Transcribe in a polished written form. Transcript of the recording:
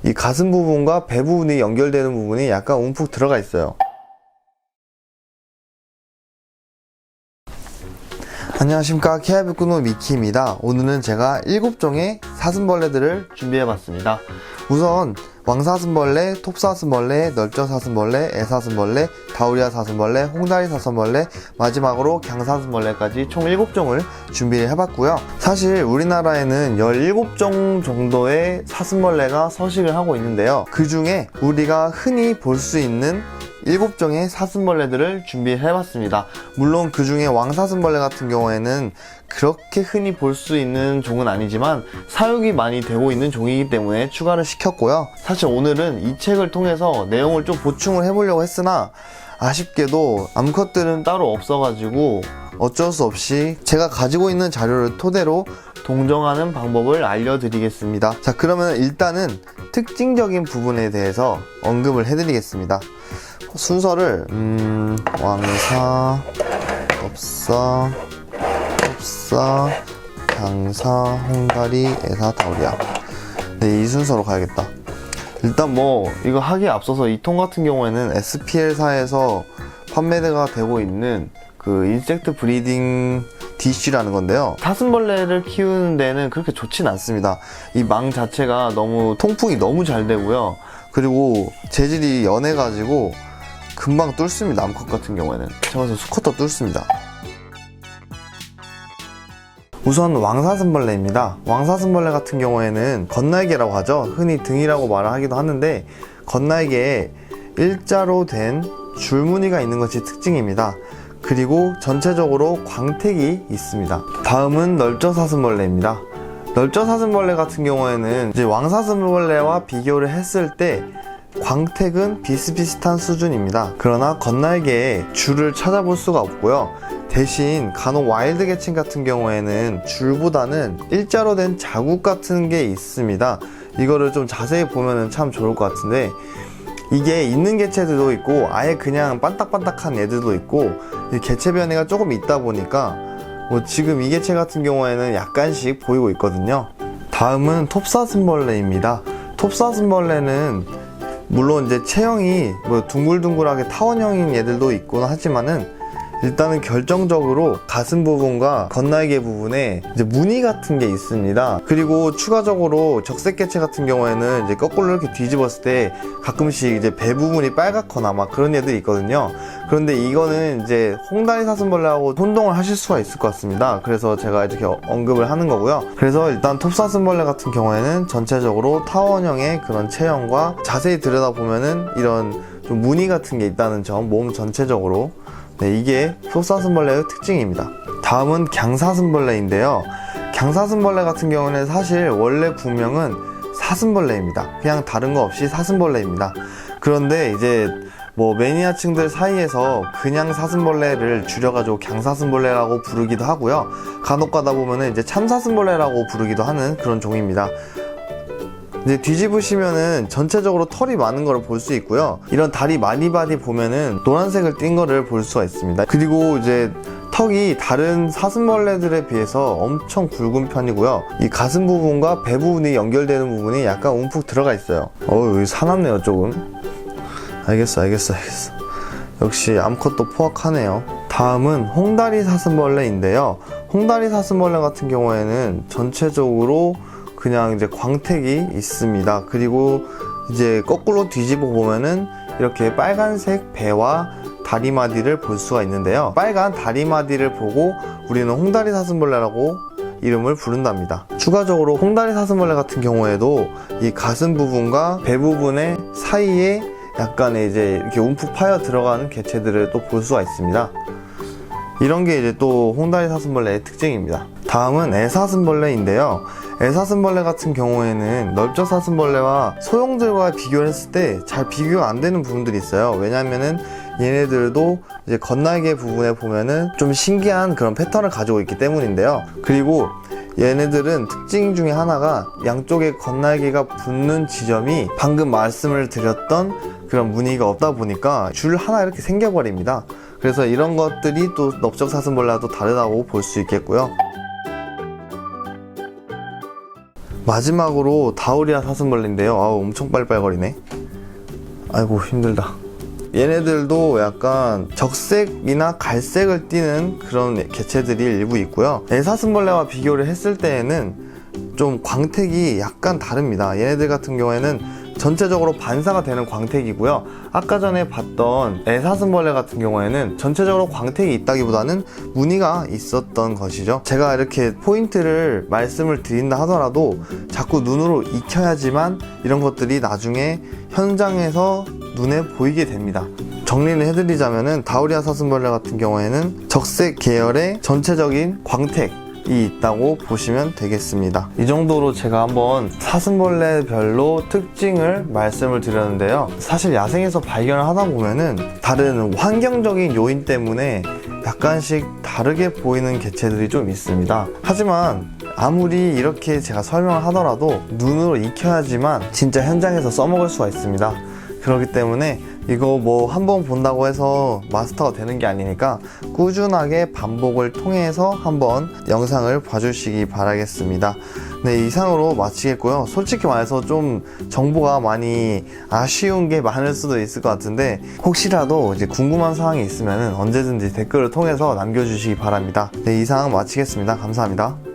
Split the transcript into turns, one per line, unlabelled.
이 가슴 부분과 배 부분이 연결되는 부분이 약간 움푹 들어가 있어요. 안녕하십니까, 케아비꾸노 미키입니다. 오늘은 제가 7종의 사슴벌레들을 준비해봤습니다. 우선 왕사슴벌레, 톱사슴벌레, 널쩍사슴벌레, 애사슴벌레, 다우리아 사슴벌레, 홍다리 사슴벌레, 마지막으로 강사슴벌레까지 총 7종을 준비해봤고요. 사실 우리나라에는 17종 정도의 사슴벌레가 서식을 하고 있는데요. 그 중에 우리가 흔히 볼 수 있는 7종의 사슴벌레들을 준비해봤습니다. 물론 그 중에 왕사슴벌레 같은 경우에는 그렇게 흔히 볼 수 있는 종은 아니지만 사육이 많이 되고 있는 종이기 때문에 추가를 시켰고요. 사실 오늘은 이 책을 통해서 내용을 좀 보충을 해보려고 했으나 아쉽게도 암컷들은 따로 없어가지고 어쩔 수 없이 제가 가지고 있는 자료를 토대로 동정하는 방법을 알려드리겠습니다. 자, 그러면 일단은 특징적인 부분에 대해서 언급을 해드리겠습니다. 순서를 왕사, 톱사, 강사, 홍다리, 애사, 다우리아. 네, 이 순서로 가야겠다. 일단 이거 하기에 앞서서 이 통 같은 경우에는 SPL사에서 판매가 되고 있는 그 인섹트 브리딩 디쉬라는 건데요. 사슴벌레를 키우는 데는 그렇게 좋진 않습니다. 이 망 자체가 통풍이 너무 잘 되고요. 그리고 재질이 연해가지고 금방 뚫습니다. 암컷 같은 경우에는 제가 봐서 수컷도 뚫습니다. 우선 왕사슴벌레입니다. 왕사슴벌레 같은 경우에는 건날개라고 하죠. 흔히 등이라고 말을 하기도 하는데 건날개에 일자로 된 줄무늬가 있는 것이 특징입니다. 그리고 전체적으로 광택이 있습니다. 다음은 널쩍사슴벌레입니다. 널쩍사슴벌레 같은 경우에는 이제 왕사슴벌레와 비교를 했을 때 광택은 비슷비슷한 수준입니다. 그러나 건날개에 줄을 찾아볼 수가 없고요. 대신 간혹 와일드 개체 같은 경우에는 줄보다는 일자로 된 자국 같은 게 있습니다. 이거를 좀 자세히 보면 참 좋을 것 같은데 이게 있는 개체들도 있고 아예 그냥 반딱반딱한 애들도 있고 개체 변이가 조금 있다 보니까 지금 이 개체 같은 경우에는 약간씩 보이고 있거든요. 다음은 톱사슴벌레입니다. 톱사슴벌레는 물론 이제 체형이 둥글둥글하게 타원형인 애들도 있곤 하지만은 일단은 결정적으로 가슴 부분과 건날개 부분에 이제 무늬 같은 게 있습니다. 그리고 추가적으로 적색개체 같은 경우에는 이제 거꾸로 이렇게 뒤집었을 때 가끔씩 이제 배 부분이 빨갛거나 막 그런 애들이 있거든요. 그런데 이거는 이제 홍다리 사슴벌레하고 혼동을 하실 수가 있을 것 같습니다. 그래서 제가 이렇게 언급을 하는 거고요. 그래서 일단 톱사슴벌레 같은 경우에는 전체적으로 타원형의 그런 체형과 자세히 들여다보면은 이런 좀 무늬 같은 게 있다는 점, 몸 전체적으로 네, 이게 톱사슴벌레의 특징입니다. 다음은 강사슴벌레인데요. 강사슴벌레 같은 경우는 사실 원래 분명은 사슴벌레입니다. 그냥 다른 거 없이 사슴벌레입니다. 그런데 이제 매니아층들 사이에서 그냥 사슴벌레를 줄여가지고 강사슴벌레라고 부르기도 하고요. 간혹 가다 보면은 이제 참사슴벌레라고 부르기도 하는 그런 종입니다. 이제 뒤집으시면은 전체적으로 털이 많은 걸 볼 수 있고요. 이런 다리 마디바디 보면은 노란색을 띈 거를 볼 수가 있습니다. 그리고 이제 턱이 다른 사슴벌레들에 비해서 엄청 굵은 편이고요. 이 가슴 부분과 배 부분이 연결되는 부분이 약간 움푹 들어가 있어요. 여기 사납네요, 조금. 알겠어. 역시 암컷도 포악하네요. 다음은 홍다리 사슴벌레인데요. 홍다리 사슴벌레 같은 경우에는 전체적으로 그냥 이제 광택이 있습니다. 그리고 이제 거꾸로 뒤집어 보면은 이렇게 빨간색 배와 다리마디를 볼 수가 있는데요. 빨간 다리마디를 보고 우리는 홍다리 사슴벌레라고 이름을 부른답니다. 추가적으로 홍다리 사슴벌레 같은 경우에도 이 가슴 부분과 배 부분의 사이에 약간의 이제 이렇게 움푹 파여 들어가는 개체들을 또 볼 수가 있습니다. 이런 게 이제 또 홍다리 사슴벌레의 특징입니다. 다음은 애사슴벌레인데요. 애사슴벌레 같은 경우에는 널쩍사슴벌레와 소형들과 비교를 했을 때 잘 비교가 안 되는 부분들이 있어요. 왜냐면은 얘네들도 이제 건날개 부분에 보면은 좀 신기한 그런 패턴을 가지고 있기 때문인데요. 그리고 얘네들은 특징 중에 하나가 양쪽에 건날개가 붙는 지점이 방금 말씀을 드렸던 그런 무늬가 없다 보니까 줄 하나 이렇게 생겨버립니다. 그래서 이런 것들이 또 넓적사슴벌레와 또 다르다고 볼 수 있겠고요. 마지막으로 다우리아 사슴벌레인데요. 아우, 엄청 빨빨거리네. 아이고, 힘들다. 얘네들도 약간 적색이나 갈색을 띠는 그런 개체들이 일부 있고요. 애사슴벌레와 비교를 했을 때에는 좀 광택이 약간 다릅니다. 얘네들 같은 경우에는 전체적으로 반사가 되는 광택이고요. 아까 전에 봤던 애사슴벌레 같은 경우에는 전체적으로 광택이 있다기보다는 무늬가 있었던 것이죠. 제가 이렇게 포인트를 말씀을 드린다 하더라도 자꾸 눈으로 익혀야지만 이런 것들이 나중에 현장에서 눈에 보이게 됩니다. 정리를 해드리자면은 다우리아 사슴벌레 같은 경우에는 적색 계열의 전체적인 광택이 있다고 보시면 되겠습니다. 이 정도로 제가 한번 사슴벌레별로 특징을 말씀을 드렸는데요. 사실 야생에서 발견을 하다 보면은 다른 환경적인 요인 때문에 약간씩 다르게 보이는 개체들이 좀 있습니다. 하지만 아무리 이렇게 제가 설명을 하더라도 눈으로 익혀야지만 진짜 현장에서 써먹을 수가 있습니다. 그렇기 때문에 이거 뭐 한 번 본다고 해서 마스터가 되는 게 아니니까 꾸준하게 반복을 통해서 한번 영상을 봐주시기 바라겠습니다. 네, 이상으로 마치겠고요. 솔직히 말해서 좀 정보가 많이 아쉬운 게 많을 수도 있을 것 같은데 혹시라도 이제 궁금한 사항이 있으면 언제든지 댓글을 통해서 남겨주시기 바랍니다. 네, 이상 마치겠습니다. 감사합니다.